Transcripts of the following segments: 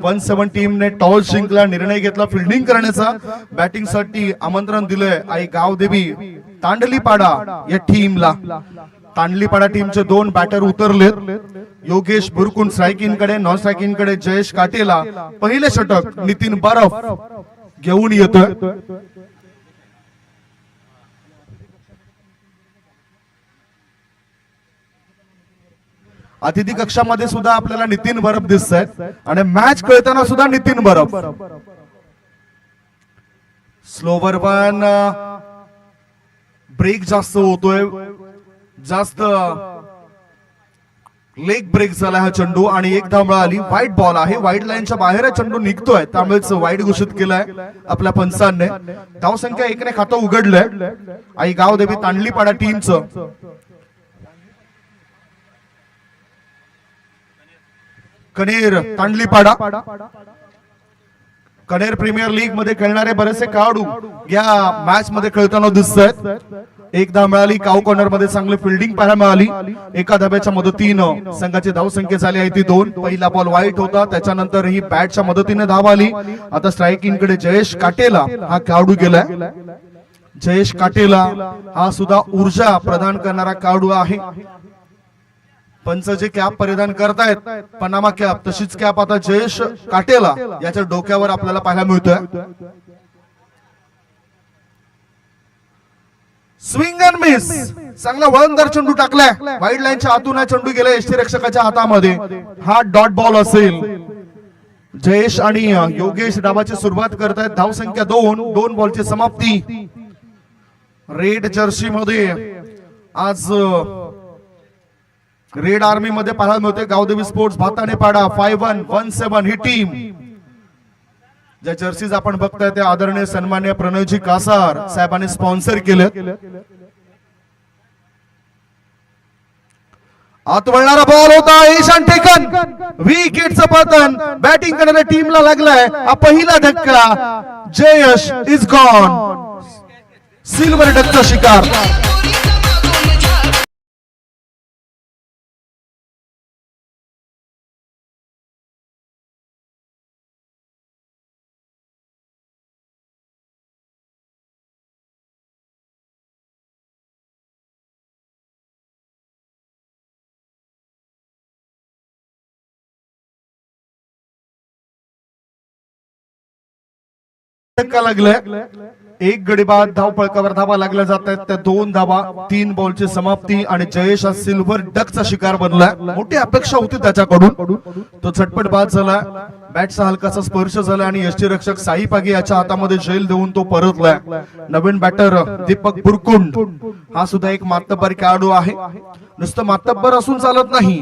1-7 टीमने टॉस जिंकला, निर्णय घेतला फिल्डिंग करण्याचा. बॅटिंग साठी आमंत्रण दिलंय आई गावदेवी तांडलीपाडा या टीमला. तांडलीपाडा टीमचे 2 बॅटर उतरलेत. योगेश बुरकुंड स्ट्रायकिंग कडे, नॉन स्ट्रायकिंग कडे जयेश काटेला. पहिले षटक नितीन बरफ घेऊन येतोय. अतिथी कक्षामध्ये सुद्धा आपल्याला नितीन बरफ दिसत आहेत आणि मॅच खेळताना सुद्धा नितीन बरफ. स्लोवर पण ब्रेक जास्त होतोय, जास्त लेग ब्रेक झाला हा चेंडू आणि एक धाव मिळाली. वाईट बॉल आहे, वाईट लाईनच्या बाहेर चेंडू निघतोय, त्यामुळेच वाईट घोषित केलाय आपल्या पंचांनी. धावसंख्या 1 ने खातं उघडलंय आई गावदेवी तांडलीपाडा टीमचं. कनेर तांडलीपाडा, कनेर प्रीमियर लीग मध्ये खेळणारे बरेचसे खेळाडू या मॅच मध्ये खेळताना दिसत आहेत. एक धाव मिळाली. काऊ कॉर्नर मध्ये चांगली फिल्डिंग पाहायला मिळाली. एका धाब्याच्या मदतीनं संघाची धावसंख्या झाली आहे ती 2. पहिला बॉल वाईट होता, त्याच्यानंतर ही बॅटच्या मदतीने धाव आली. आता स्ट्रायकिंग कडे जयेश काटेला हा खेळाडू गेलाय. जयेश काटेला हा सुद्धा ऊर्जा प्रदान करणारा खेळाडू आहे. पंच जे कॅप परिधान करतायत पनामा कॅप, तशीच कॅप आता जयेश काटेला याच्या डोक्यावर आपल्याला पाहायला मिळतोय. स्विंग अँड मिस, चांगला वळणदार चेंडू टाकलाय. वाईड लाईनच्या आतून हा चेंडू गेला यष्टीरक्षकाच्या हातामध्ये. हा डॉट बॉल असेल. जयेश आणि योगेश डावाची सुरुवात करतायत. धावसंख्या 2 बॉलची समाप्ती. रेड जर्सी मध्ये आज रेड आर्मी मध्ये पाहायला मिळते गावदेवी स्पोर्ट्स भातानेपाडा 5117 ही टीम. ज्या जर्सीज आपण बघताय त्या आदरणीय सन्मान्य प्रणयजी कासार साहेबांनी स्पॉन्सर केले. आत वळणारा बॉल होता, ईशान टेकन, विकेटचं पतन बॅटिंग करणाऱ्या टीमला लागलाय. हा पहिला धक्का. Jayesh is gone. सिल्वर डकचा शिकार. लागलाय. 1 गडी बाद धाव फलकावर धावा लागल्या जात आहेत. त्या 2 धावा, 3 बॉलची समाप्ती आणि जयेश हा सिल्वर डकचा शिकार बनलाय. मोठी अपेक्षा होती त्याच्याकडून, तो झटपट बाद झाला. बॅटचा हलकासा स्पर्श झाला आणि यष्टीरक्षक साई पागे याच्या हातामध्ये जेल देऊन तो परतलाय. नवीन बॅटर दीपक बुरकुंड हा सुद्धा एक मातब्बर खेळाडू आहे. नुसतं मातब्बर असून चालत नाही,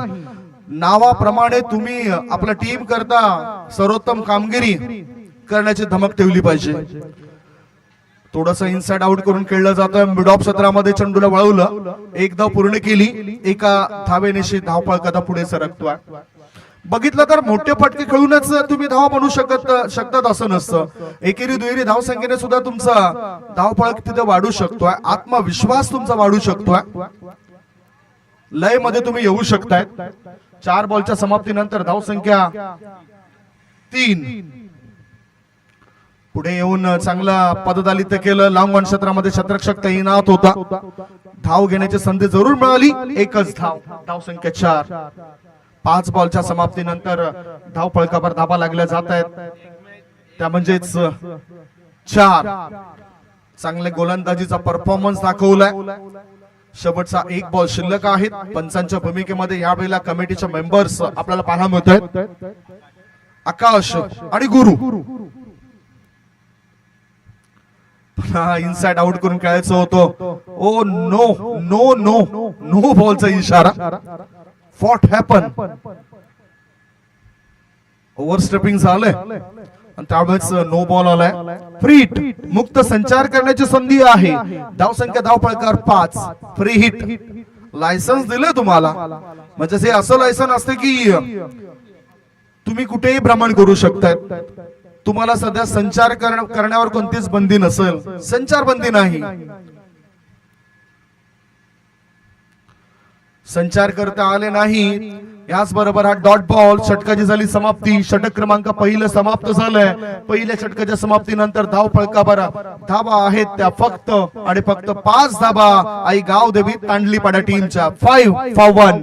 नावाप्रमाणे तुम्ही आपल्या टीम करता सर्वोत्तम कामगिरी करण्याची धमक ठेवली पाहिजे. थोडस इनसाइड आउट करून खेळलं जातं. मिड ऑफ सत्रामध्ये चेंडूला वळवलं, 1 धाव पूर्ण केली. एका धावेनिशी धाव फलकाचा पुढे सरकतोय. बघितलं तर मोठे फटके खेळूनच तुम्ही धाव बनवू शकतात असं नसतं. एकेरी दुहेरी धाव संख्येने सुद्धा तुमचा धाव फलक तिथे वाढू शकतोय. आत्मविश्वास तुमचा वाढू शकतोय. लय मध्ये तुम्ही येऊ शकताय. 4 बॉलच्या समाप्तीनंतर धाव संख्या 3. पुढे येऊन चांगला पददालित्य केलं. लॉंग ऑन क्षेत्रामध्ये क्षेत्ररक्षक तैनात होता. धाव घेण्याची संधी जरूर मिळाली. 1च धाव. धाव संख्या 4. 5 बॉलच्या समाप्तीनंतर धाव फलकावर धावा लागल्या जात आहेत. त्या म्हणजेच 4. चांगल्या गोलंदाजीचा परफॉर्मन्स दाखवलाय. शेवटचा 1 बॉल शिल्लक आहेत. पंचांच्या भूमिकेमध्ये यावेळेला कमिटीचे मेंबर्स आपल्याला पाहायला मिळत आहेत. आकाश आणि गुरु. इनसाइड आउट करून खेळायचं होतं. Oh no no no no बॉलचा इशारा. What happen. ओव्हरस्टेपिंग झालंय आणि त्यावेळेस नो बॉल आलाय. फ्री हिट, मुक्त संचार करण्याची संधी आहे. धाव संख्या धाव फलकावर 5. फ्री हिट लायसन्स दिलंय तुम्हाला. म्हणजे हे असं लायसन असते की तुम्ही कुठेही भ्रमण करू शकताय. तुम्हाला सध्या संचार करण्यावर कोणतीच बंदी नसेल. संचार बंदी नाही. संचार करता आले नाही याचबरोबर हा डॉट बॉल षटकाची झाली समाप्ती. षटक क्रमांक पहिलं समाप्त झालंय. पहिल्या षटकाच्या समाप्तीनंतर धाव फलकावर धावा आहेत त्या फक्त आणि फक्त 5 धावा आई गावदेवी तांडलीपाडा टीमच्या 5 for 1.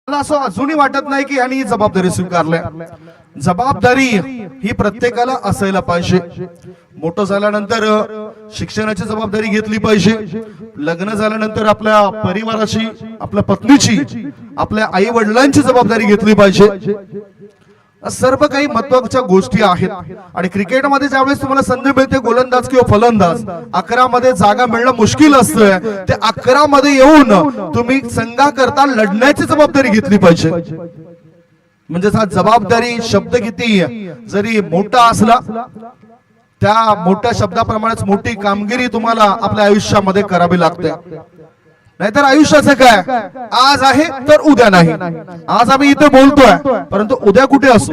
मला असं अजूनही वाटत नाही की यांनी ही जबाबदारी स्वीकारली. जबाबदारी ही प्रत्येकाला असायला पाहिजे. मोठं झाल्यानंतर शिक्षणाची जबाबदारी घेतली पाहिजे. लग्न झाल्यानंतर आपल्या परिवाराची, आपल्या पत्नीची, आपल्या आई वडिलांची जबाबदारी घेतली पाहिजे. सर्व काही महत्वाच्या गोष्टी आहेत. आणि क्रिकेटमध्ये ज्यावेळेस तुम्हाला संधी मिळते गोलंदाज किंवा फलंदाज, 11 मध्ये जागा मिळणं मुश्किल असतं. ते 11 मध्ये येऊन तुम्ही संघाकरता लढण्याची जबाबदारी घेतली पाहिजे. म्हणजे हा जबाबदारी शब्द किती जरी मोठा असला, त्या मोठ्या शब्दाप्रमाणेच मोठी कामगिरी तुम्हाला आपल्या आयुष्यामध्ये करावी लागते. नाहीतर आयुष्याचं काय, आज आहे तर उद्या नाही. आज आम्ही इथे बोलतोय परंतु उद्या कुठे असू.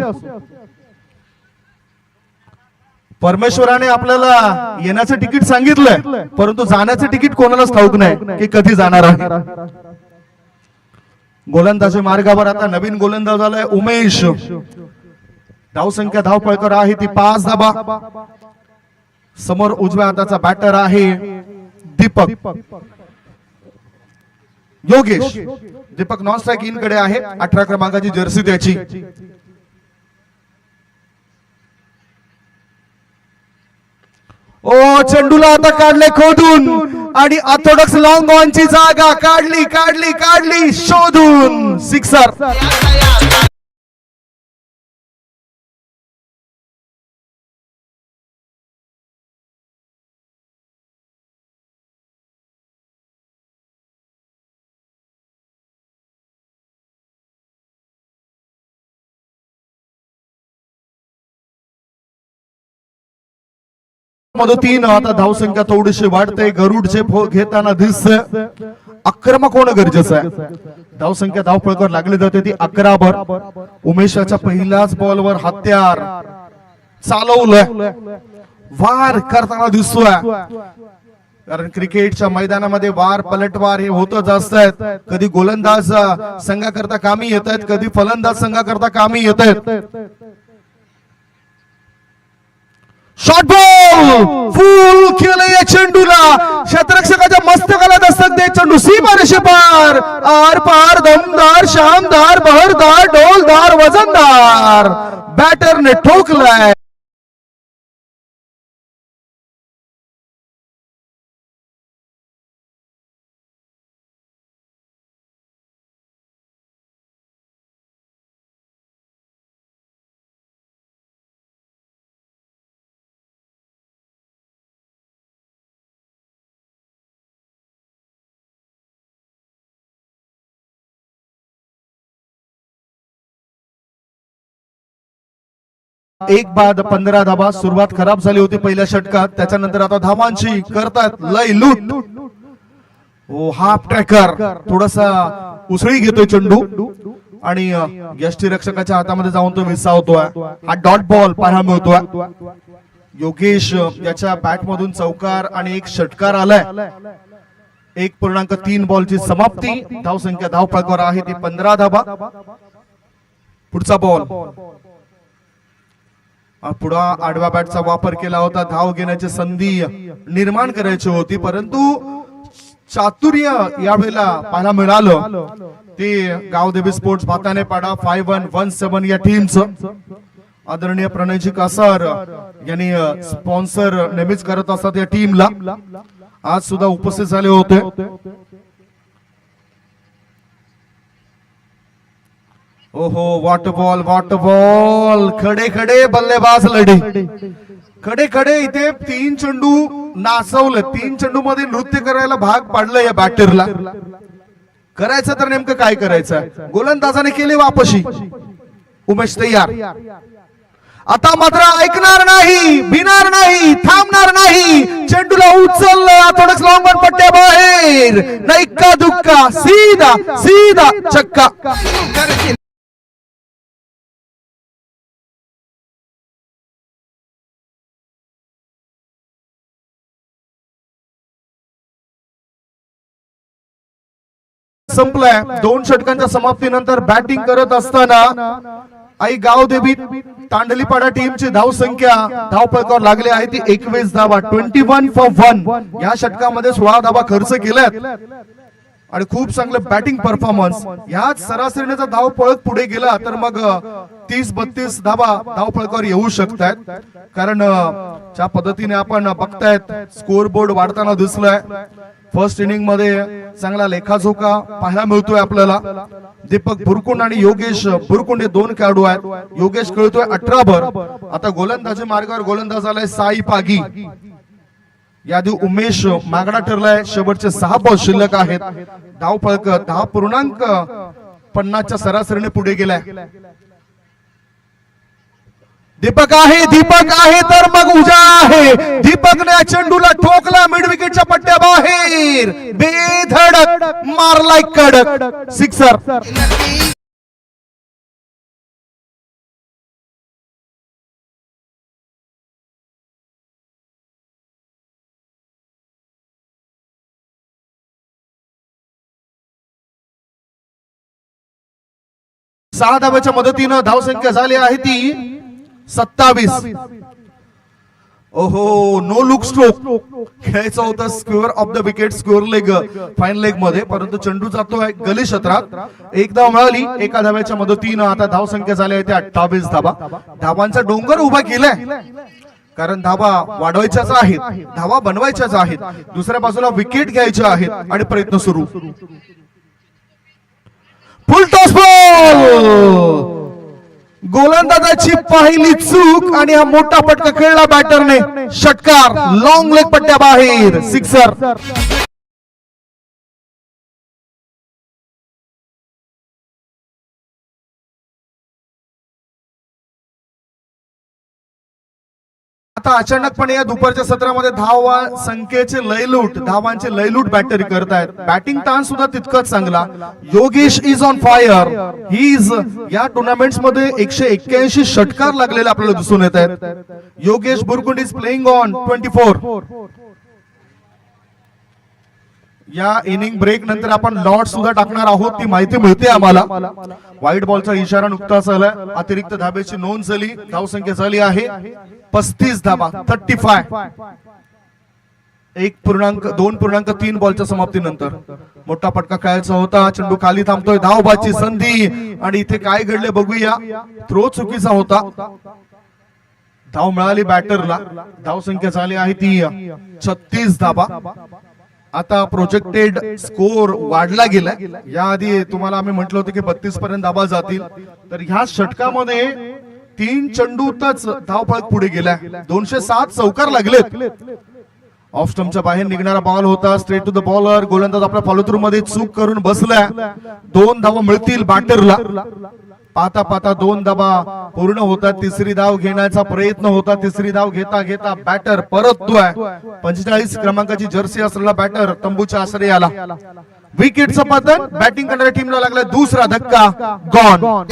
परमेश्वराने आपल्याला येण्याचं तिकीट सांगितलंय परंतु जाण्याचं तिकीट कोणालाच ठाऊक नाही की कधी जाणार आहे. गोलंदाजी मार्गावर आता नवीन गोलंदाज आलाय उमेश. धावसंख्या धावपळकर आहे ती 5 धावा. समोर उजव्या हाताचा बॅटर आहे Deepak. Yogesh Deepak non strike in कडे आहे. 18 क्रमांकाची जर्सी त्याची. ओ चेंडूला आता काढले खोदून आणि ऑर्थोडॉक्स लॉंग ऑनची जागा काढली काढली काढली शोधून सिक्सर. मध्ये 3 आता धावसंख्या थोडीशी वाढते. गरुडचे घेताना दिसतंय. आक्रमक होणं गरजेचं आहे. धावसंख्या धावपळकर लागली जाते ती 11 वर. उमेशाच्या पहिल्याच बॉलवर हत्यार चालवलंय. वार करताना दिसतोय. कारण क्रिकेटच्या मैदानामध्ये वार पलटवार हे होतच असतात. कधी गोलंदाज संघाकरता कामी येत आहेत, कधी फलंदाज संघाकरता कामी येत आहेत. शॉर्ट बॉल फुल केलं या चेंडूला. क्षेत्ररक्षकाच्या मस्तकाला दस्तक दे. चेंडू सीमा रेषेपार. आर पार दमदार शानदार बहरदार डोलदार वजनदार बॅटरने ठोकलाय. एक बाद 15 धावा. सुरुवात खराब झाली होती पहिल्या षटकात. त्याच्यानंतर आता धावांची करतात लय लूट. ओ हाफ ट्रॅकर थोडासा उसळी घेतोय चेंडू आणि यष्टीरक्षकाच्या हातामध्ये जाऊन तो विसावतोय. हा डॉट बॉल पाहायला मिळतोय. योगेश याच्या बॅट मधून चौकार आणि एक षटकार आलाय. 1.3 बॉलची समाप्ती. धावसंख्या धावपळकावर आहे ती 15 धावा. पुढचा बॉल. पुढा आडव्या बॅटचा वापर केला होता. धाव घेण्याची संधी निर्माण करायची होती परंतु चातुर्य यावेळेला पाहायला मिळालं. ते गावदेवी स्पोर्ट्स भाताने पाडा 5117 या टीमचं. आदरणीय प्रणयजी कासार यांनी स्पॉन्सर नेहमीच करत असतात या टीमला. आज सुद्धा उपस्थित झाले होते. ओहो वॉट बॉल खडे खडे बल्लेबाज लढे. कडे कडे इथे 3 चेंडू नाचवले, 3 चेंडू मध्ये नृत्य करायला भाग पाडलं या बॅटरला. करायचं तर नेमकं काय करायचं, गोलंदाजाने केले वापशी. उमेश तयार, आता मात्र ऐकणार नाही, भिणार नाही, थांबणार नाही. चेंडूला उचललं, थोडंच लॉंग ऑन पट्ट्या बाहेर, ना इक्का दुक्का, सीधा सीधा चक्का. संपलाय. 2 षटकांच्या समाप्तीनंतर बॅटिंग करत असताना आई गावदेवी तांडलीपाडा टीमची धाव संख्या धावफलकावर लागली आहे ती 21 धावा, 21 for 1. या षटकामध्ये 16 धावा खर्च केल्यात आणि खूप चांगलं बॅटिंग परफॉर्मन्स. याच सरासरीने जर धावफलक पुढे गेला तर मग 30-32 धावा धावफलकावर येऊ शकतात. कारण ज्या पद्धतीने आपण बघतायत स्कोर बोर्ड वाढताना दिसलाय. फर्स्ट इनिंग मध्ये चांगला लेखाजोखा पाहायला मिळतोय आपल्याला. दीपक बुरकुंड आणि योगेश बुरकुंड हे 2 खेळाडू आहेत. योगेश खेळतोय 18 भर. आता गोलंदाजी मार्गावर गोलंदाज आलाय साई पागी. याआधी उमेश मागणा ठरलाय. शेवटचे 6 बॉल शिल्लक आहेत. धावफलक 10.50च्या सरासरीने पुढे गेलाय. दीपक आहे तर मग उजा आहे. दीपकने चेंडूला ठोकला मिड विकेटच्या पट्ट्या बाहेर, बेधडक मारलाय कडक, सिक्सर. सहा धाव्याच्या मदतीनं धावसंख्या झाली आहे ती 27. ओहो, नो लुक स्ट्रोक खेळायचं होतं square of the wicket, square leg fine leg मध्ये, परंतु चेंडू जातोय गली क्षेत्रात. एक धाव मिळाली एका धाव्याच्या मदतीनं. आता धावसंख्या झाली आहे 28 धावा. धावांचा डोंगर उभा केलाय कारण धावा वाढवायच्याच आहेत, धावा बनवायच्याच आहेत. दुसऱ्या बाजूला विकेट घ्यायच्या आहेत आणि प्रयत्न सुरू. फुल टॉस बॉल, गोलंदाजाची पहिली चूक आणि हा मोठा फटका खेळला बॅटरने. षटकार, लॉंग लेग पट्ट्या बाहेर, सिक्सर. आता अचानकपणे या दुपारच्या सत्रामध्ये धावा संख्येचे लयलूट, धावांचे लयलूट बॅटरी करतायत. बॅटिंग ताण सुद्धा तितकाच चांगला. Yogesh is on fire. He is या टुर्नामेंट्स मध्ये 181 षटकार लागलेले आपल्याला दिसून येत आहेत. Yogesh Burkund is playing on 24. या इनिंग ब्रेक नंतर आपण लॉट सुद्धा टाकणार आहोत, ती माहिती मिळते आम्हाला. व्हाईट बॉलचा इशारा नुकताच आलाय. अतिरिक्त धाब्याची नोंद झाली. धावसंख्या झाली आहे 35 धावा, 35. 2.3 बॉलच्या समाप्तीनंतर मोठा फटका खेळायचा होता. चेंडू खाली थांबतोय. धावबाची संधी आणि इथे काय घडले बघूया. थ्रो चुकीचा होता. धाव मिळाली बॅटरला. धावसंख्या झाली आहे ती 36 धावा. आता प्रोजेक्टेड स्कोर वाढला गेलाय. याआधी तुम्हाला आम्ही म्हटलं होतं की 32 पर्यंत धावा जातील, तर ह्या षटकामध्ये 3 चेंडूतच धावफलक पुढे गेलाय. 207 चौकार लागलेत. ऑफ स्टंपच्या बाहेर निघणारा बॉल होता. Straight to the bowler. गोलंदाज आपल्या फॉलो थ्रू मध्ये चूक करून बसलाय. 2 धावा मिळतील बॅटरला. पाहता पाहता 2 धावा पूर्ण होतात. तिसरी धाव घेण्याचा प्रयत्न होता. तिसरी धाव घेता घेता बॅटर परततोय. 45 क्रमांकाची जर्सी असलेला बॅटर तंबूच्या आश्रय आला. विकेटचं पतन. बॅटिंग करणाऱ्या टीमला लागला दुसरा धक्का. गॉन.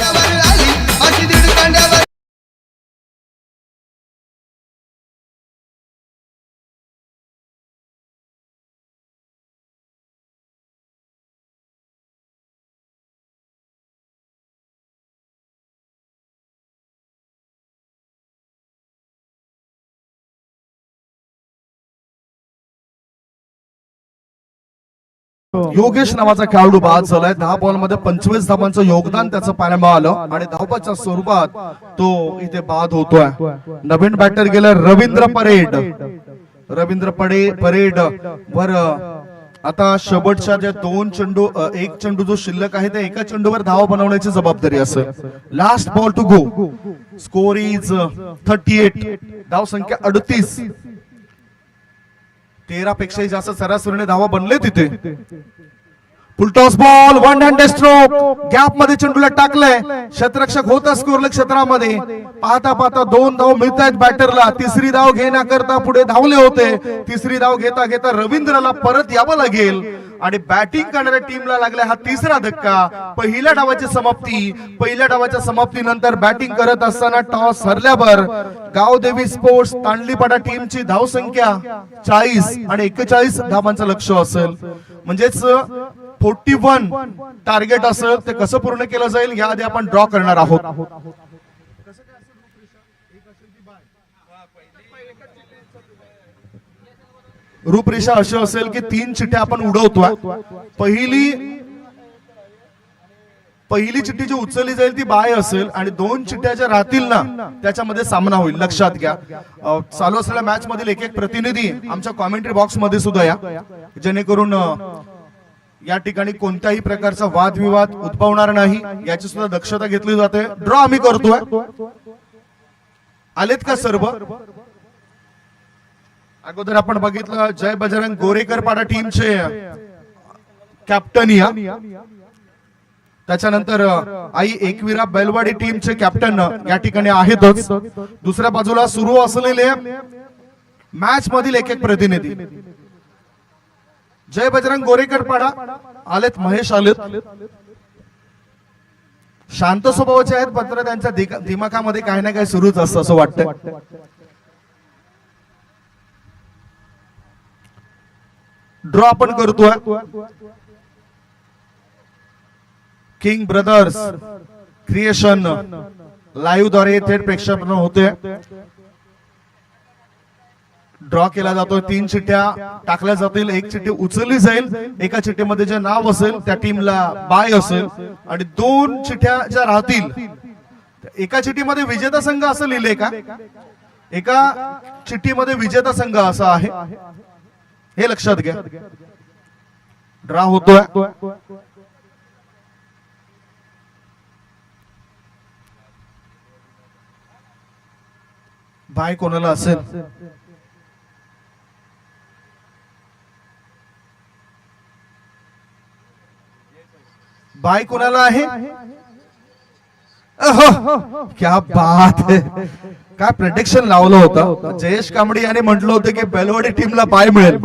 योगेश नावाचा खेळाडू बाद झालाय. 10 बॉल मध्ये 25 धावांचं योगदान त्याचं पाहायला आलं आणि धावपाच्या स्वरूपात तो इथे बाद होतोय. नवीन बॅटर गेला रवींद्र परेड. रवींद्र परेड वर आता शेवटच्या ज्या दोन चेंडू एक चेंडू जो शिल्लक आहे त्या एका चेंडूवर धावा बनवण्याची जबाबदारी असेल. Last ball to go. Score is 38. धाव संख्या 38. 13 पेक्षाही जास्त सरासरीने धावा बनले तिथे. Full toss ball, one hand stroke. Gap मध्ये चेंडूला टाकलंय. क्षेत्ररक्षक होता स्कोरला क्षेत्रामध्ये. पाहता पाहता 2 धाव मिळत आहेत बॅटरला. तिसरी धाव घेण्याकरता पुढे धावले होते. तिसरी धाव घेता घेता रवींद्रला परत यावं लागेल आणि बॅटिंग करणाऱ्या टीमला लागला हा तिसरा धक्का. पहिल्या डावाची समाप्ती. पहिल्या डावाच्या समाप्तीनंतर बॅटिंग करत असताना टॉस हरल्यावर गावदेवी स्पोर्ट्स तांडलीपाडा टीमची धावसंख्या 40 आणि 41 धावांचं लक्ष असेल. म्हणजेच 41 टार्गेट असेल. ते कसं पूर्ण केलं जाईल याआधी आपण ड्रॉ करणार आहोत. रूपरेषा अशी असेल की 3 चिठ्ठ्या आपण उडवतोय. पहिली चिठ्ठी जी उचलली जाईल ती बाय असेल आणि 2 चिठ्ठ्या ज्या राहतील ना त्याच्यामध्ये सामना होईल. लक्षात घ्या. चालू असलेल्या मॅच मधील एक एक प्रतिनिधी आमच्या कॉमेंट्री बॉक्स मध्ये सुद्धा या, जेणेकरून या ठिकाणी कोणत्याही प्रकारचा वादविवाद उद्भवणार नाही याची सुद्धा दक्षता घेतली जाते. ड्रॉ आम्ही करतोय. आलेत का सर्व? अगोदर आपण बघितलं जय बजरंग गोरेकर पाडा टीमचे कॅप्टन या. त्याच्यानंतर आई एकविरा बैलवाडी टीमचे कॅप्टन या ठिकाणी आहेतच. दुसऱ्या बाजूला सुरू असलेले मॅच मधील एक एक प्रतिनिधी जय बजरंग गोरेकर पाडा आलेत. महेश आलेत. शांत स्वभावाचे आहेत मात्र त्यांच्या दिमागामध्ये काही ना काही सुरूच असतं असं वाटतं. ड्रॉ आपण करतोय. किंग ब्रदर्स क्रिएशन लाईव्ह द्वारे थेट प्रेक्षेपण होते. ड्रॉ केला जातो. 3 चिठ्ठ्या टाकल्या जातील. एक चिठ्ठी उचलली जाईल. एका चिठ्ठीमध्ये जे नाव असेल त्या टीमला बाय असेल आणि 2 चिठ्ठ्या ज्या राहतील एका चिठ्ठीमध्ये विजेता संघ असं लिहिले का? एका चिठ्ठीमध्ये विजेता संघ असा आहे हे लक्षात घ्या. ड्रॉ होतोय. बाय कोणाला असेल? बाय कोणाला आहे? क्या बात है. काय प्रेडिक्शन लावलं होतं. जयेश कांबळे यांनी म्हटलं होतं की बेलवाडी टीमला बाय मिळेल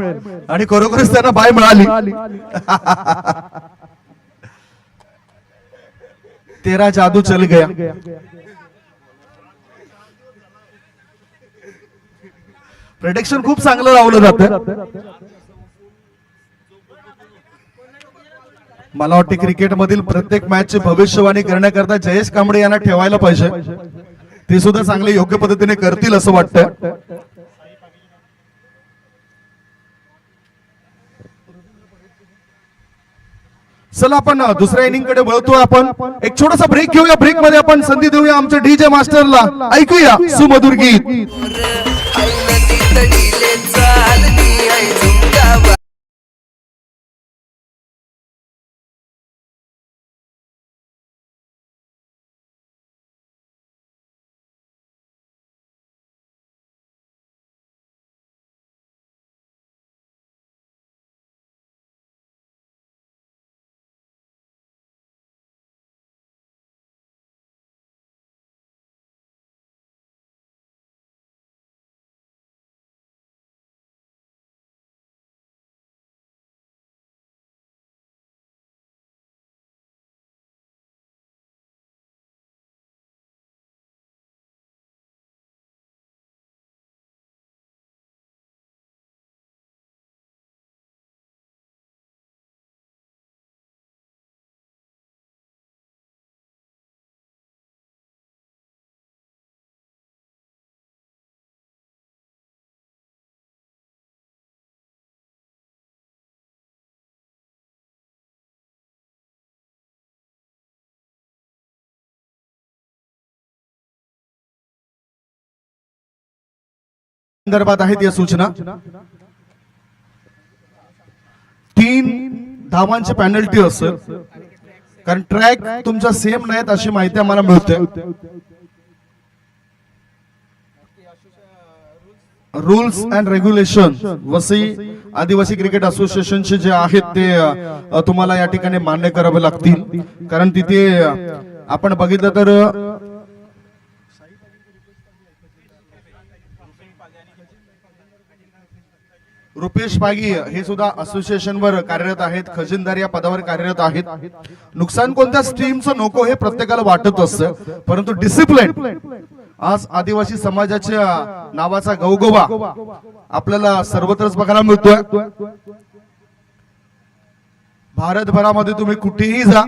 आणि खरोखरच त्यांना बाय मिळाली. 13 जादू चल गया. प्रेडिक्शन खूप चांगलं लावलं जातं. मला वाटते क्रिकेट मधील प्रत्येक मॅचची भविष्यवाणी करण्याकरता जयेश कांबळे यांना ठेवायला पाहिजे. ते सुद्धा चांगले योग्य पद्धतीने करतील असं वाटतं. चला आपण दुसऱ्या इनिंग कडे वळतोय. आपण एक छोटासा ब्रेक घेऊया. ब्रेक मध्ये आपण संधी देऊया आमच्या डीजे मास्टरला. ऐकूया सुमधुर गीत. संदर्भात आहेत या सूचना. 3 धावांची पेनल्टी असेल, कारण ट्रॅक तुमच्या सेम नाहीत अशी माहिती आम्हाला मिळते. रूल्स अँड रेग्युलेशन वसई आदिवासी क्रिकेट असोसिएशनचे जे आहेत ते तुम्हाला या ठिकाणी मान्य करावे लागतील, कारण तिथे आपण बघितलं तर रुपेश पागी हे सुद्धा असोसिएशन वर कार्यरत आहेत, खजिनदार या पदावर कार्यरत आहेत. नुकसान कोणत्या स्ट्रीमचं नको हे प्रत्येकाला वाटत असतं, परंतु डिसिप्लिन आज आदिवासी समाजाच्या नावाचा गवगवा आपल्याला सर्वत्रच बघायला मिळतोय. भारतभरामध्ये तुम्ही कुठेही जा,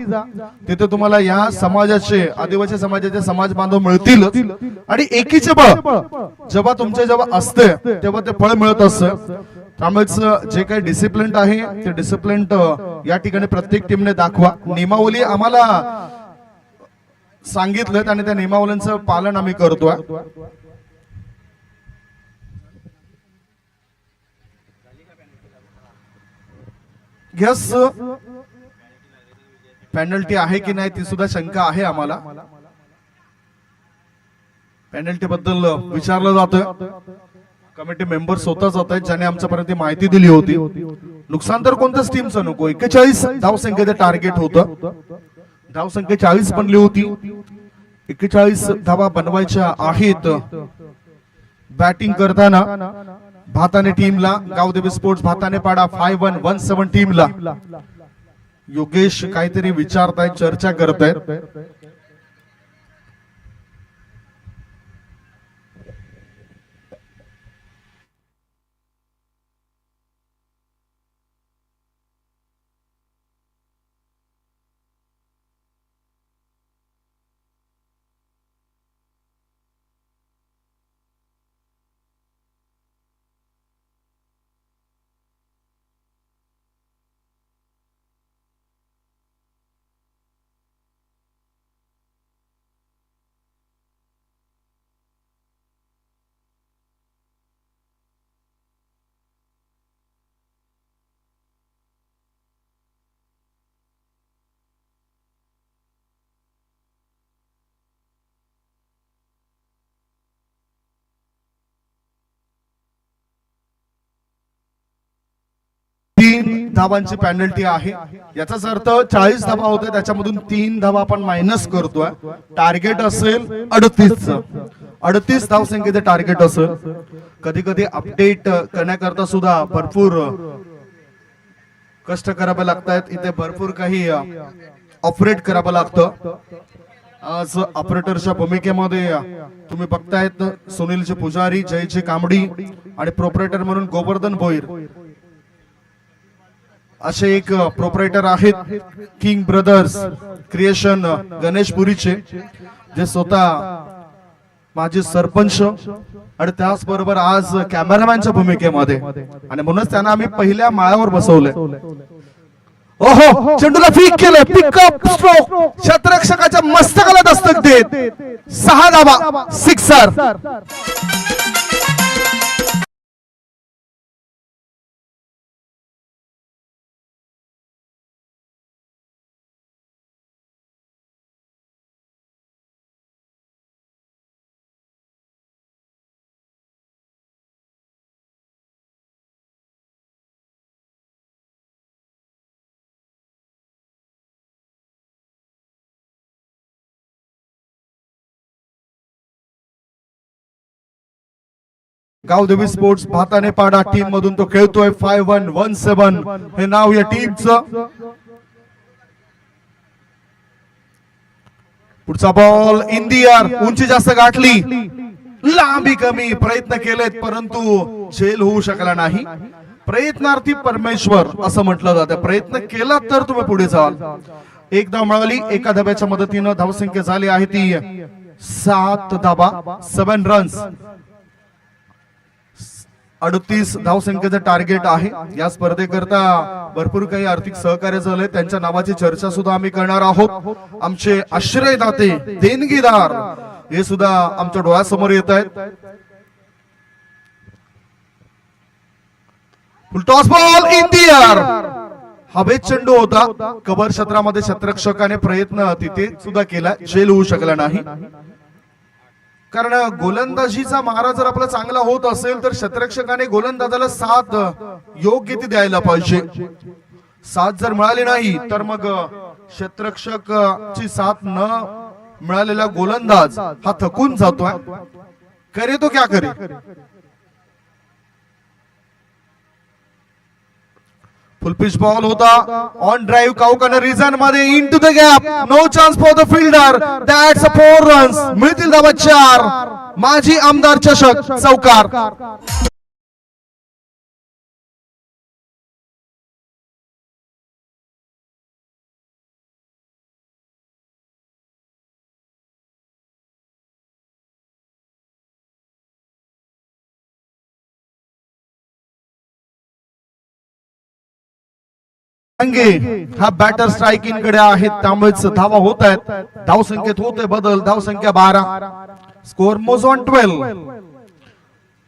तिथे तुम्हाला या समाजाचे आदिवासी समाजाचे समाज बांधव मिळतील. आणि एकीचे बळ जेव्हा जेव्हा असते तेव्हा ते फळ मिळत असतं. त्यामुळेच जे काही डिसिप्लिन आहे ते डिसिप्लिन या ठिकाणी प्रत्येक टीमने दाखवा. नियमावली आम्हाला सांगितलं आणि त्या नियमावलींचं पालन आम्ही करतोय. यस, पेनल्टी आहे की नाही ती सुद्धा शंका आहे आम्हाला. पेनल्टी बद्दल विचारलं जातं. कमिटी मेंबर स्वतः जात आहेत ज्याने आमच्यापर्यंत माहिती दिली होती. नुकसान तर कोणत्याच टीमचं नको. 41 धावसंख्येचं टार्गेट होतं. धावसंख्या 40 बनली होती. 41 धावा बनवायच्या आहेत. बॅटिंग करताना भाताने टीमला, गावदेवी स्पोर्ट्स भाताने पाडा 5117 टीमला योगेश काहीतरी विचारतायत, चर्चा करतायत. धावांची पेनल्टी आहे. याचाच अर्थ 40 धावा होते, त्याच्यामधून 3 धावा आपण मायनस करतोय. टार्गेट असेल 38 धावसंख्येचे टार्गेट असेल. कधी कधी अपडेट करण्याकरता सुद्धा भरपूर कष्ट करावे लागतात. इथे भरपूर काही ऑपरेट करावं लागतं. आज ऑपरेटरच्या भूमिकेमध्ये तुम्ही बघतायत सुनीलचे पुजारी, जयचे कांबडी आणि प्रोपरेटर म्हणून गोवर्धन भोईर असे एक प्रोपरेटर आहेत. किंग ब्रदर्स क्रिएशन गणेश पुरीचे, जे स्वतः माझे सरपंच आणि त्याचबरोबर आज कॅमेरामॅनच्या भूमिकेमध्ये, आणि म्हणूनच त्यांना आम्ही पहिल्या माळ्यावर बसवले. ओहो, चेंडूला फिक केलं, पिकअप स्ट्रोक, क्षेत्ररक्षकाच्या मस्तकाला दस्तक देत 6 धावा, सिक्सर. गावदेवी स्पोर्ट्स भाताने पाडा टीम मधून तो खेळतोय. 5117 हे नाव या टीमचं. पुढचा बॉल इन दी एअर, उंची जास्त गाठली, लांबी कमी, प्रयत्न केलेत परंतु झेल होऊ शकला नाही. प्रयत्नार्थी परमेश्वर असं म्हटलं जातं. प्रयत्न केला तर तुम्ही पुढे जाल. एक धाव मिळाली. एका धाब्याच्या मदतीनं धावसंख्या झाली आहे ती 7 धाबा, 7 रन्स. 38 धावसंख्येचं टार्गेट आहे. या स्पर्धेकरता भरपूर काही आर्थिक सहकार्य झाले, त्यांच्या नावाची चर्चा सुद्धा आम्ही करणार आहोत. आमचे आश्रयदाते, देणगीदार हे सुद्धा आमच्या डोळ्यासमोर येत आहेत. फुल toss ball in the air, हवेत चेंडू होता, कव्हर क्षेत्रामध्ये क्षेत्ररक्षकाने प्रयत्न तिथे सुद्धा केला, झेल होऊ शकला नाही. कारण गोलंदाजीचा मारा जर आपला चांगला होत असेल तर क्षेत्ररक्षकाने गोलंदाजाला साथ योग्य ती द्यायला पाहिजे. साथ जर मिळाली नाही तर मग क्षेत्ररक्षकाची साथ न मिळालेला गोलंदाज हा थकून जातोय. करे तो क्या करे. फुल पिच बॉल होता, ऑन ड्राइव्ह काउकाना रिझन मध्ये into the gap, no chance for the fielder, that's a 4 runs. मिळतील धावा 4. माजी आमदार चषक चौकार. हा बॅटर स्ट्रायकिंग कडे आहेत, त्यामुळेच धावा होत आहेत. धाव संख्येत होते बदल. धाव संख्या 12. स्कोर मोज ऑन 12.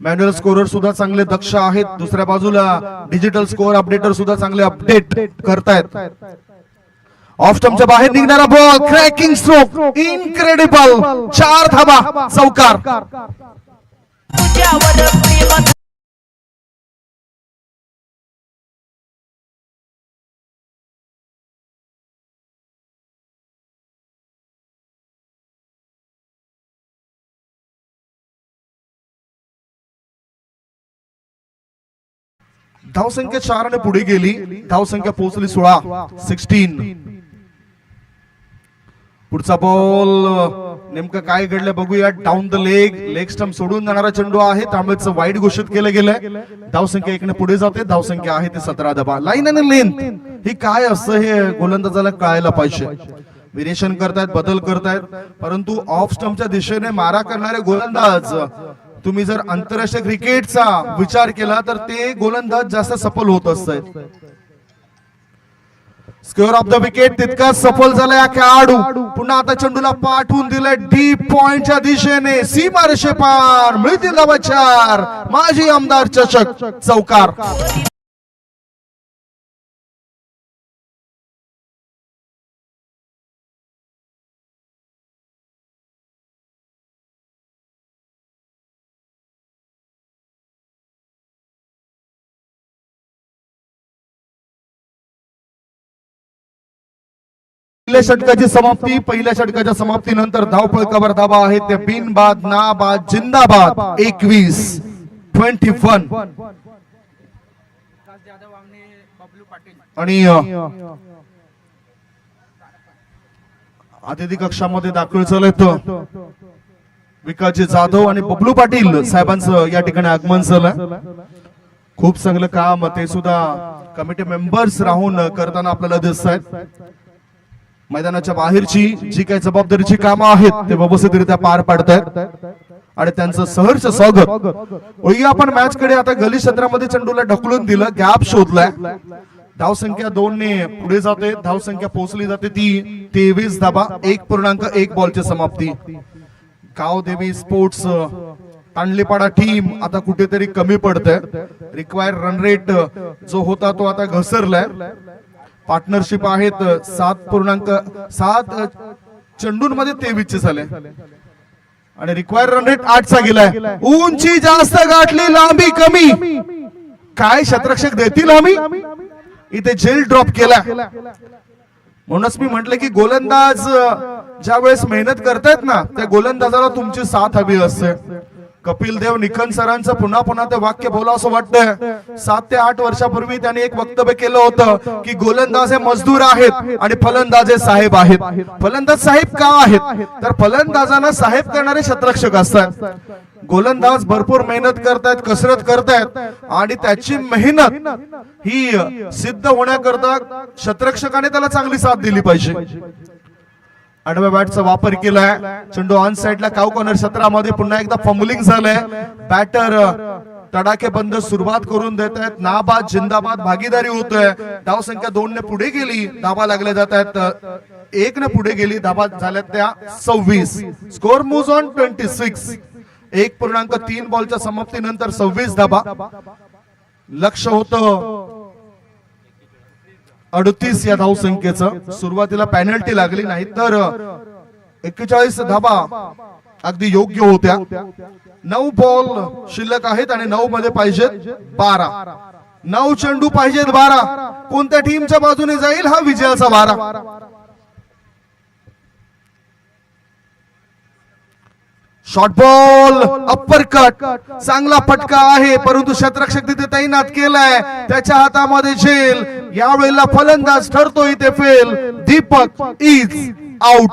मॅन्युअल स्कोरर सुद्धा चांगले दक्ष आहेत. दुसऱ्या बाजूला डिजिटल स्कोर अपडेटर सुद्धा चांगले अपडेट करतायत. ऑफ स्टंपच्या बाहेर निघणारा बॉल, क्रॅकिंग स्ट्रोक, इनक्रेडिबल. 4 धावा चौकार. धावसंख्या 4 ने पुढे गेली. धावसंख्या पोहोचली 16. पुढचा बॉल नेमकं काय घडलं बघूया. डाऊन द लेग स्टंप सोडून जाणारा चेंडू आहे, त्यामुळे वाईड घोषित केलं गेलंय. धावसंख्या 1 ने पुढे जाते. धावसंख्या आहे ते 17 धावा. लाईन आणि लेंथ ही काय असतं हे गोलंदाजाला कळायला पाहिजे. व्हेरिएशन करतायत, बदल करतायत, परंतु ऑफ स्टंपच्या दिशेने मारा करणारे गोलंदाज, तुम्ही जर आंतरराष्ट्रीय क्रिकेटचा विचार केला तर ते गोलंदाज जास्त सफल होत असतात. स्क्वेअर ऑफ द विकेट तितकाच सफल झाला या खेळाडू. पुन्हा आता चेंडूला पाठवून दिलंय डीप पॉइंटच्या दिशेने. सीमारेषे पार. मिळतील धावा 4. माजी आमदार चषक चौकार. पहिल्या षटकाची समाप्ती. पहिल्या षटकाच्या समाप्तीनंतर धावफलकावर धावा आहेत ते बिनबाद, नाबाद, जिंदाबाद. 21 आणि अतिथी कक्षामध्ये दाखल झालेत विकासजी जाधव आणि बबलू पाटील साहेबांचं या ठिकाणी आगमन झालं. खूप चांगलं काम ते सुद्धा कमिटी मेंबर्स राहून करताना आपल्याला दिसत आहेत. मैदानाच्या बाहेरची जी काही जबाबदारीची कामं आहेत ते व्यवस्थितरित्या पार पाडतायत आणि त्यांचं सहर्ष स्वागत. वळूया आपण मॅच कडे. आता गली क्षेत्रामध्ये चेंडूला ढकलून दिलं, गॅप शोधलाय. धावसंख्या 2 ने पुढे जाते. धावसंख्या पोहोचली जाते ती 23 धावा. 1.1 बॉलची समाप्ती. गावदेवी स्पोर्ट्स तांडलीपाडा टीम आता कुठेतरी कमी पडते. रिक्वायर्ड रन रेट जो होता तो आता घसरलाय. पार्टनरशिप आहेत 7.7 चेंडूंमध्ये 23 झाले आणि रिक्वायर्ड रन रेट 8 चा गेलाय. उंची जास्त गाठली, लांबी कमी. काय क्षेत्ररक्षक देतील हमी. इथे झेल ड्रॉप केला. म्हणूनच मी म्हटलं की गोलंदाज ज्या वेळेस मेहनत करतायत ना त्या गोलंदाजाला तुमची साथ हवी असते. कपिल देव निखन सरांचं पुन्हा पुन्हा ते वाक्य बोला असं वाटतंय. 7 ते 8 वर्षापूर्वी त्यांनी एक वक्तव्य केलं होतं की गोलंदाज हे मजदूर आहेत आणि फलंदाज हे साहेब आहेत. फलंदाज साहेब का आहेत तर फलंदाजांना साहेब करणारे क्षेत्ररक्षक असतात. गोलंदाज भरपूर मेहनत करतायत, कसरत करतायत आणि त्याची मेहनत ही सिद्ध होण्याकरता क्षेत्ररक्षकाने त्याला चांगली साथ दिली पाहिजे. आडव्या बॅटचा वापर केलाय. चेंडू ऑन साइडला काउ कॉर्नर क्षेत्रामध्ये पुन्हा एकदा फंबलिंग झालंय. बॅटर तडाखे बंद सुरुवात करून देत आहेत. नाबाद, जिंदाबाद भागीदारी होतोय. धाव संख्या 2 ने पुढे गेली. धावा लागल्या जात आहेत 1 ने पुढे गेली. धावा झाल्यात त्या 26. Score moves on 26. 1.3 बॉलच्या समाप्तीनंतर 26 धावा. लक्ष होतं 38 या धाव संख्येचं. सुरुवातीला पेनल्टी लागली नाही तर 41 धाबा अगदी योग्य होत्या. 9 बॉल शिल्लक आहेत आणि 9 मध्ये पाहिजेत 12. 9 चेंडू पाहिजेत 12. कोणत्या टीमच्या बाजूने जाईल हा विजयाचा वारा. शॉर्ट बॉल अप्पर कट चांगला फटका आहे परंतु क्षेत्ररक्षक तिथे तैनात केलाय. त्याच्या हातामध्ये झेल. यावेळेला फलंदाज ठरतो इथे fail. Deepak is out.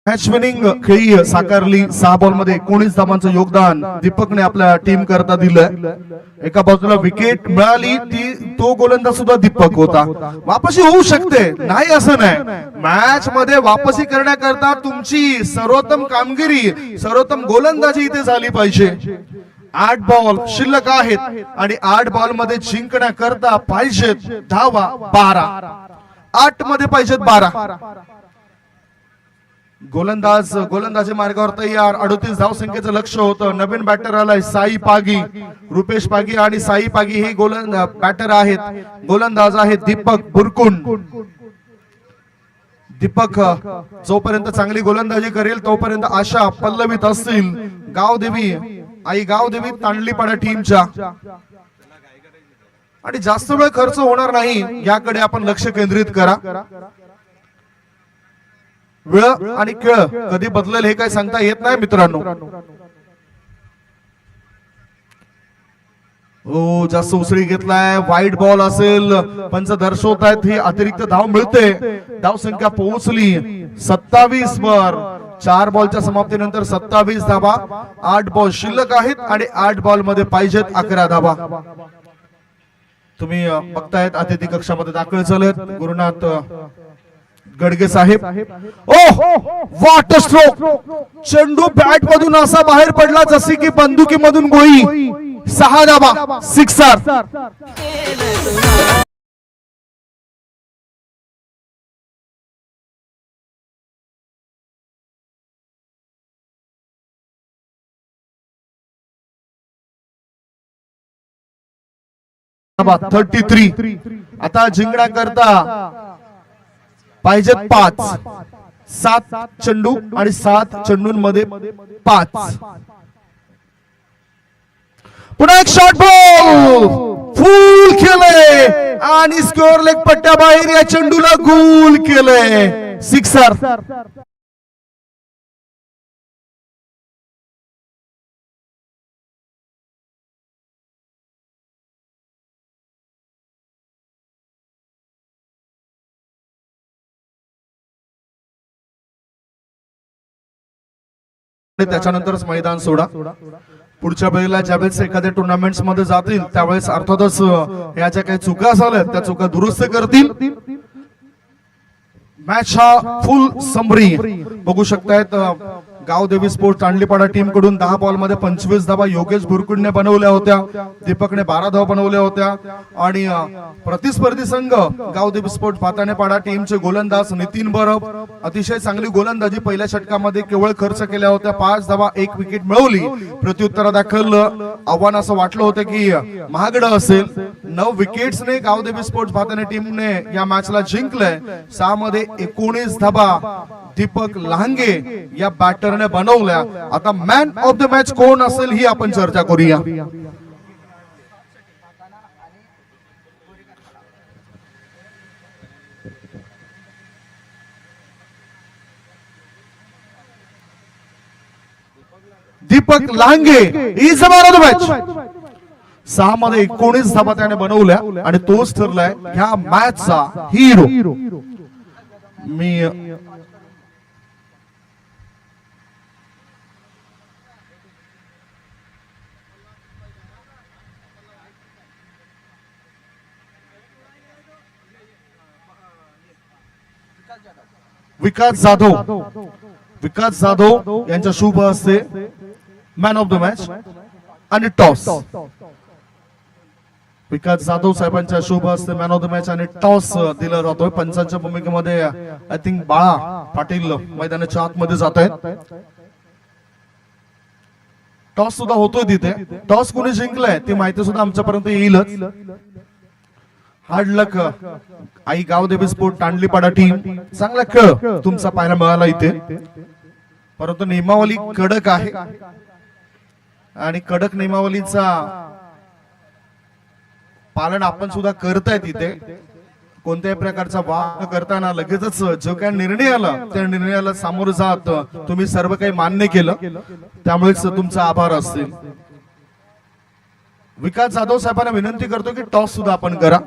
Match winning खेळी साकारली. 6 बॉल मध्ये 19 धावांचं योगदान दीपकने आपल्या टीम करता दिलंय. एका बाजूला विकेट मिळाली तो गोलंदाज सुद्धा दीपक होता. वापसी होऊ शकते नाही असं नाही. मॅच मध्ये वापसी करण्याकरता तुमची सर्वोत्तम कामगिरी सर्वोत्तम गोलंदाजी इथे झाली पाहिजे. 8 बॉल शिल्लक आहेत आणि 8 बॉल मध्ये जिंकण्याकरता पाहिजेत धावा 12. 8 मध्ये पाहिजेत 12. गोलंदाजी मार्गावर तयार. 38 धाव संख्येचं लक्ष होतं. नवीन बॅटर आलाय साई पागी. रुपेश पागी आणि साई पागी हे बॅटर आहेत. गोलंदाज आहेत दीपक बुरकुंड. दीपक जोपर्यंत चांगली गोलंदाजी करेल तोपर्यंत आशा पल्लवीत असतील. गावदेवी आई गावदेवी तांडलीपाडा टीमच्या आणि जास्त वेळ खर्च होणार नाही याकडे आपण लक्ष केंद्रित करा. वेळ आणि खेळ कधी बदलेल हे काय सांगता येत नाही मित्रांनो. हो जास्त उसळी घेतलाय. वाईट बॉल असेल. पंच दर्शवतायत ही अतिरिक्त धाव मिळते. धाव संख्या पोहोचली 27 वर. 4 बॉलच्या समाप्तीनंतर 27 धावा. 8 बॉल शिल्लक आहेत आणि 8 बॉल मध्ये पाहिजेत 11 धावा. तुम्ही बघतायत अतिथी कक्षामध्ये दाखल झालेत गुरुनाथ गडगे साहेब. ओ व्हॉट अ स्ट्रोक. चेंडू बॅट मधून असा बाहेर पडला जसे की बंदुकी मधून गोळी. 6 धावा. सिक्सर. धावा 33. आता जिंकण्याकरता पाहिजेत 5. 7 चेंडू आणि 7 चेंडूंमध्ये 5. पुन्हा एक शॉर्ट बॉल फुल केलंय आणि स्कोअर लेग पट्ट्या बाहेर या चेंडूला गोल केलंय. सिक्सर. त्याच्यानंतरच मैदान सोडा. पुढच्या वेळेला ज्यावेळेस एखाद्या टुर्नामेंट्स मध्ये जातील त्यावेळेस अर्थातच या ज्या काही चुका झाल्या त्या चुका दुरुस्त करतील. मॅच हा फुल समरी बघू शकतायत. गावदेवी स्पोर्ट्स तांडलीपाडा टीम कडून 10 बॉल मध्ये 25 धावा योगेश बुरकुंडने बनवल्या होत्या. दीपकने 12 धावा बनवल्या होत्या आणि प्रतिस्पर्धी संघ गावदेवी स्पोर्ट्स भातानेपाडा टीमचे गोलंदाज नितीन बरब अतिशय चांगली गोलंदाजी पहिल्या षटकामध्ये केवळ खर्च केल्या होत्या. 5 धावा 1 विकेट मिळवली. प्रत्युत्तरादाखल आव्हान असं वाटलं होतं की महागडं असेल. 9 विकेट्सने गावदेवी स्पोर्ट्स भाताने टीमने या मॅचला जिंकलंय. 6 मध्ये 19 धावा दीपक लहांगे या बॅटरने बनवल्या. आता मॅन ऑफ द मॅच कोण असेल ही आपण चर्चा करूया. Deepak Lahange is man of the match. 6 मध्ये 19 धावा त्याने बनवल्या आणि तोच ठरलाय ह्या मॅचचा हिरो. मी विकास जाधव यांच्या शुभ हस्ते मॅन ऑफ द मॅच. आणि टॉस. विकास जाधव साहेबांच्या शुभ हस्ते मॅन ऑफ द मॅच आणि टॉस दिला जातोय. पंचांच्या भूमिकेमध्ये आय थिंक बाळा पाटील मैदानाच्या आतमध्ये जात आहेत. टॉस सुद्धा होतोय तिथे. टॉस कोणी जिंकलाय ती माहिती सुद्धा आमच्यापर्यंत येईलच. Hard luck Aai Gavdevi sport Tandlipada team, चांगला खेळ तुमचा पाहायला मिळाला इथे. परंतु नियमावली कडक आहे आणि कडक नियमावलीचा पालन आपण सुद्धा करताय तिथे. कोणत्याही प्रकारचा वाद करताना लगेचच जो काही निर्णय आला त्या निर्णयाला सामोरं जात तुम्ही सर्व काही मान्य केलं, त्यामुळेच तुमचा आभार असतील. विकास जाधव साहेबांना विनंती करतो की टॉस सुद्धा आपण करा.